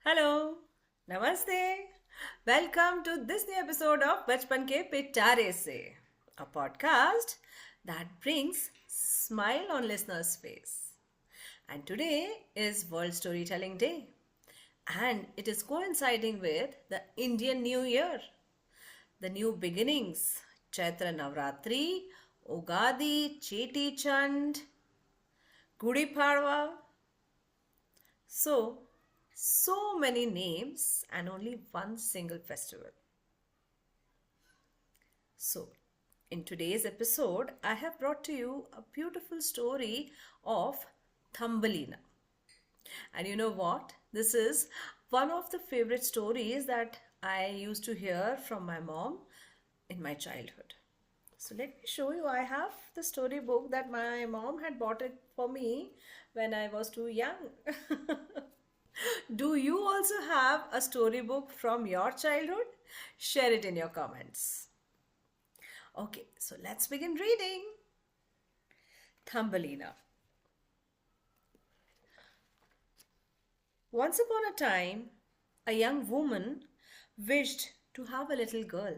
Hello, Namaste. Welcome to this new episode of Bachpan ke Pitare Se, a podcast that brings smile on listeners' face. And today is World Storytelling Day, and it is coinciding with the Indian New Year, the new beginnings, Chaitra Navratri, Ugadi, Cheti Chand, Gudi Padwa. So many names and only one single festival. So, in today's episode, I have brought to you a beautiful story of Thumbelina. And you know what? This is one of the favorite stories that I used to hear from my mom in my childhood. So let me show you. I have the storybook that my mom had bought it for me when I was too young. Do you also have a storybook from your childhood? Share it in your comments. Okay, so let's begin reading. Thumbelina. Once upon a time, a young woman wished to have a little girl.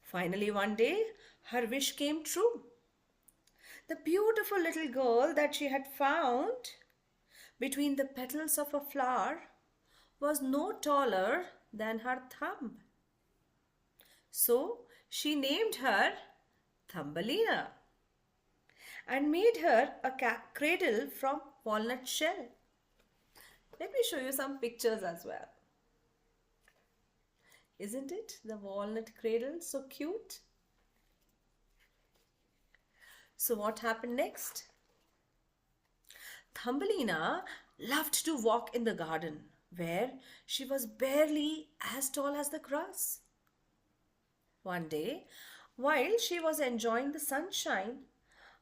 Finally, one day, her wish came true. The beautiful little girl that she had found between the petals of a flower was no taller than her thumb. So she named her Thumbelina and made her a cradle from walnut shell. Let me show you some pictures as well. Isn't it the walnut cradle so cute? So what happened next? Thumbelina loved to walk in the garden where she was barely as tall as the grass. One day, while she was enjoying the sunshine,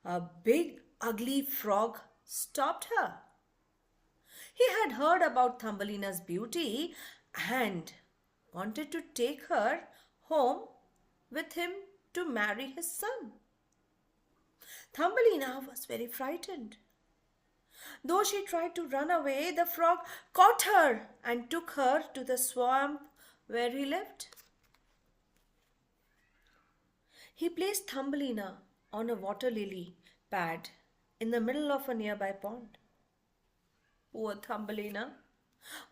a big ugly frog stopped her. He had heard about Thumbelina's beauty and wanted to take her home with him to marry his son. Thumbelina was very frightened. Though she tried to run away, the frog caught her and took her to the swamp where he lived. He placed Thumbelina on a water lily pad in the middle of a nearby pond. Poor Thumbelina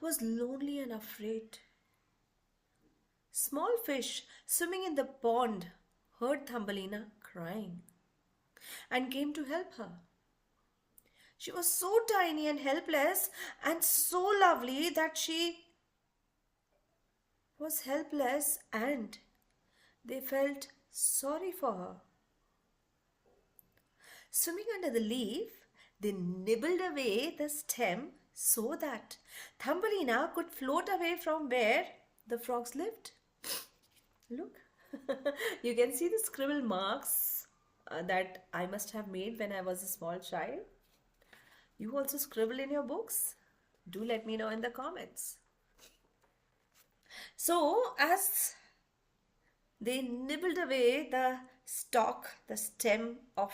was lonely and afraid. Small fish swimming in the pond heard Thumbelina crying and came to help her. She was so tiny and helpless and so lovely that she was helpless and they felt sorry for her. Swimming under the leaf, they nibbled away the stem so that Thumbelina could float away from where the frogs lived. Look, you can see the scribble marks that I must have made when I was a small child. You also scribble in your books? Do let me know in the comments. So, as they nibbled away the stalk, the stem of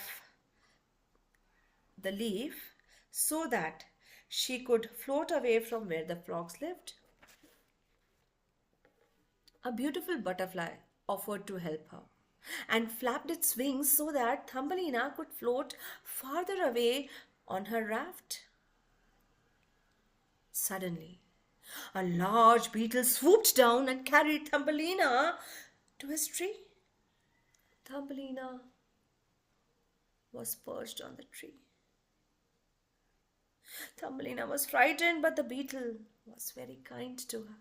the leaf, so that she could float away from where the frogs lived, a beautiful butterfly offered to help her and flapped its wings so that Thumbelina could float farther away on her raft. Suddenly, a large beetle swooped down and carried Thumbelina to his tree. Thumbelina was perched on the tree. Thumbelina was frightened, but the beetle was very kind to her.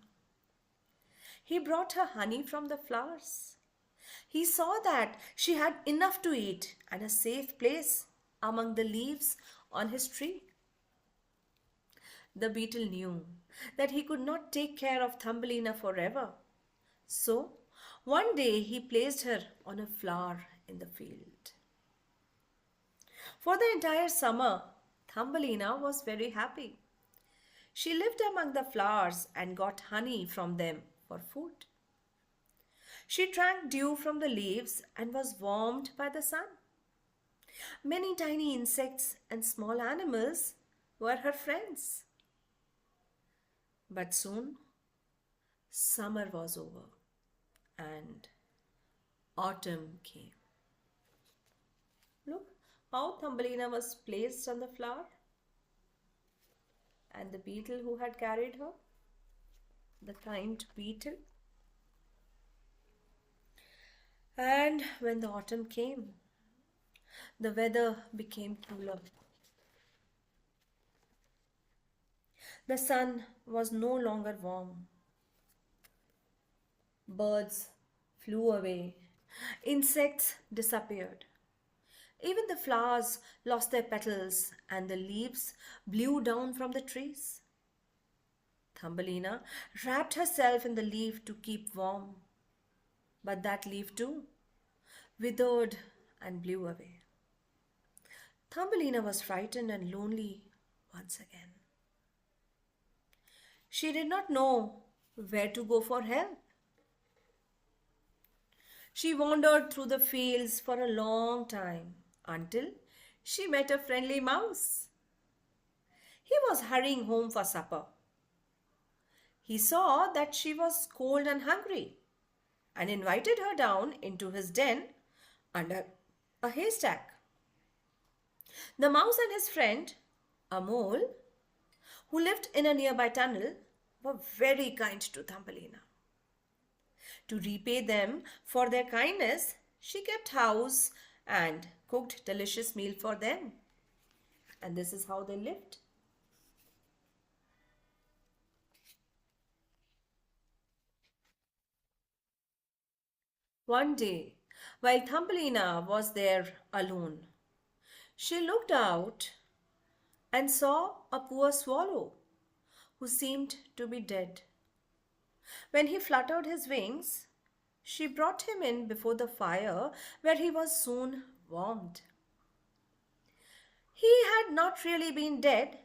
He brought her honey from the flowers. He saw that she had enough to eat and a safe place among the leaves on his tree. The beetle knew that he could not take care of Thumbelina forever. So, one day he placed her on a flower in the field. For the entire summer, Thumbelina was very happy. She lived among the flowers and got honey from them for food. She drank dew from the leaves and was warmed by the sun. Many tiny insects and small animals were her friends. But soon summer was over and autumn came. Look how Thumbelina was placed on the flower, and the beetle who had carried her, the kind beetle. And when the autumn came, the weather became cooler. The sun was no longer warm. Birds flew away. Insects disappeared. Even the flowers lost their petals and the leaves blew down from the trees. Thumbelina wrapped herself in the leaf to keep warm, but that leaf too withered and blew away. Thumbelina was frightened and lonely once again. She did not know where to go for help. She wandered through the fields for a long time until she met a friendly mouse. He was hurrying home for supper. He saw that she was cold and hungry and invited her down into his den under a haystack. The mouse and his friend, a mole, who lived in a nearby tunnel, were very kind to Thumbelina. To repay them for their kindness, she kept house and cooked delicious meal for them. And this is how they lived. One day, while Thumbelina was there alone, she looked out and saw a poor swallow who seemed to be dead. When he fluttered his wings, she brought him in before the fire where he was soon warmed. He had not really been dead,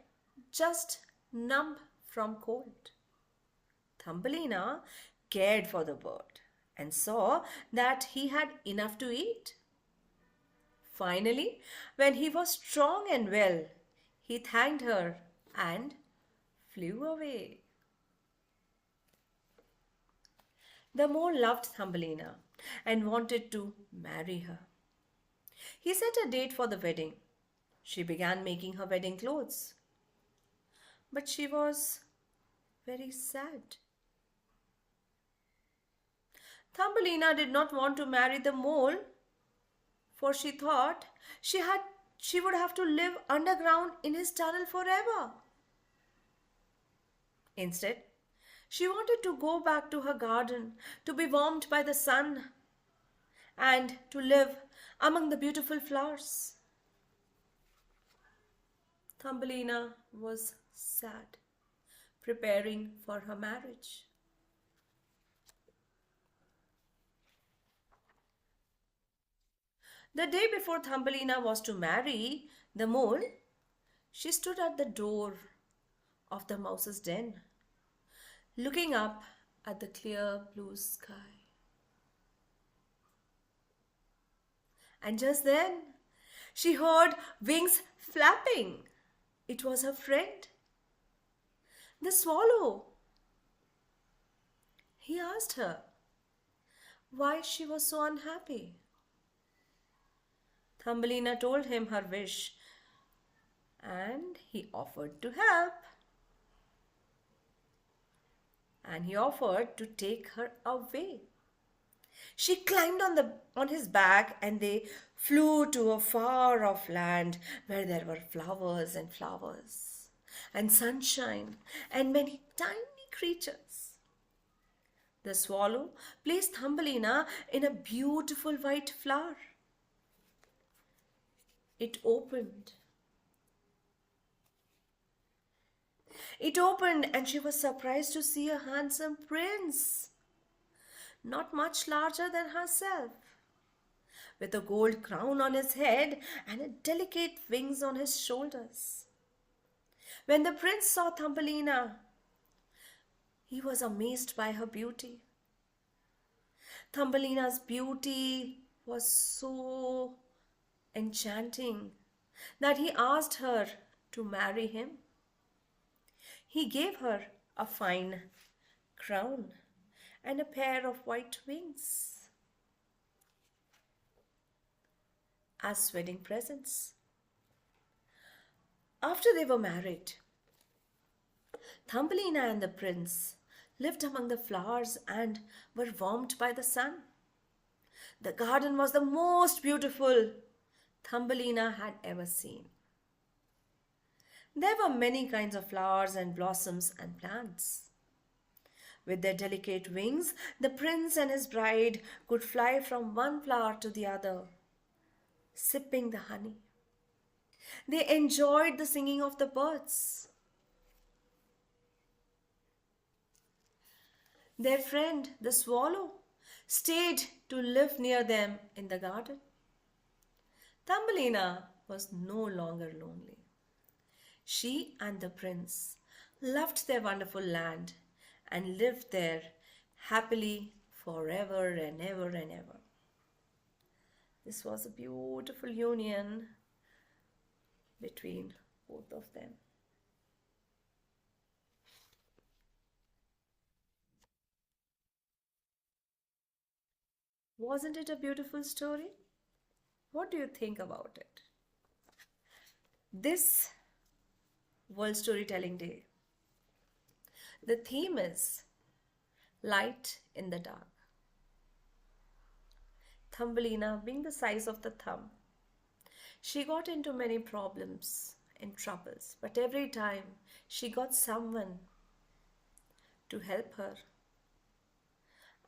just numb from cold. Thumbelina cared for the bird and saw that he had enough to eat. Finally, when he was strong and well, he thanked her and flew away. The mole loved Thumbelina and wanted to marry her. He set a date for the wedding. She began making her wedding clothes. But she was very sad. Thumbelina did not want to marry the mole, for she thought she would have to live underground in his tunnel forever. Instead, she wanted to go back to her garden, to be warmed by the sun, and to live among the beautiful flowers. Thumbelina was sad, preparing for her marriage. The day before Thumbelina was to marry the mole, she stood at the door of the mouse's den, looking up at the clear blue sky. And just then, she heard wings flapping. It was her friend, the swallow. He asked her why she was so unhappy. Thumbelina told him her wish, and he offered to help. And he offered to take her away. She climbed on his back and they flew to a far off land where there were flowers and sunshine and many tiny creatures. The swallow placed Thumbelina in a beautiful white flower. It opened. It opened and she was surprised to see a handsome prince, not much larger than herself, with a gold crown on his head and a delicate wings on his shoulders. When the prince saw Thumbelina, he was amazed by her beauty. Thumbelina's beauty was so enchanting that he asked her to marry him. He gave her a fine crown, and a pair of white wings as wedding presents. After they were married, Thumbelina and the prince lived among the flowers and were warmed by the sun. The garden was the most beautiful Thumbelina had ever seen. There were many kinds of flowers and blossoms and plants. With their delicate wings, the prince and his bride could fly from one flower to the other, sipping the honey. They enjoyed the singing of the birds. Their friend, the swallow, stayed to live near them in the garden. Thumbelina was no longer lonely. She and the prince loved their wonderful land and lived there happily forever and ever and ever. This was a beautiful union between both of them. Wasn't it a beautiful story? What do you think about it? This World Storytelling Day, the theme is light in the dark. Thumbelina, being the size of the thumb, she got into many problems and troubles, but every time she got someone to help her.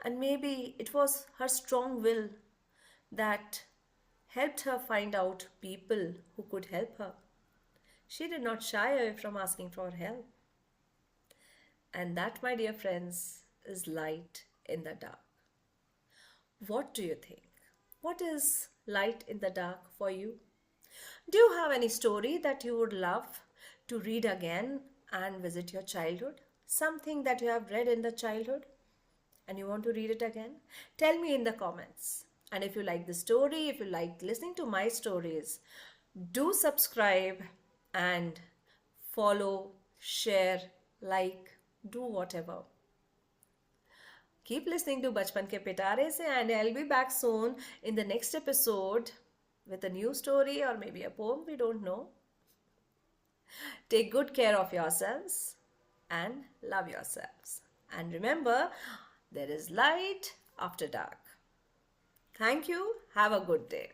And maybe it was her strong will that helped her find out people who could help her. She did not shy away from asking for help. And that, my dear friends, is light in the dark. What do you think? What is light in the dark for you? Do you have any story that you would love to read again and visit your childhood? Something that you have read in the childhood and you want to read it again? Tell me in the comments. And if you like the story, if you like listening to my stories, do subscribe and follow, share, like, do whatever. Keep listening to Bachpan Ke Pitare Se, and I'll be back soon in the next episode with a new story or maybe a poem, we don't know. Take good care of yourselves and love yourselves. And remember, there is light after dark. Thank you. Have a good day.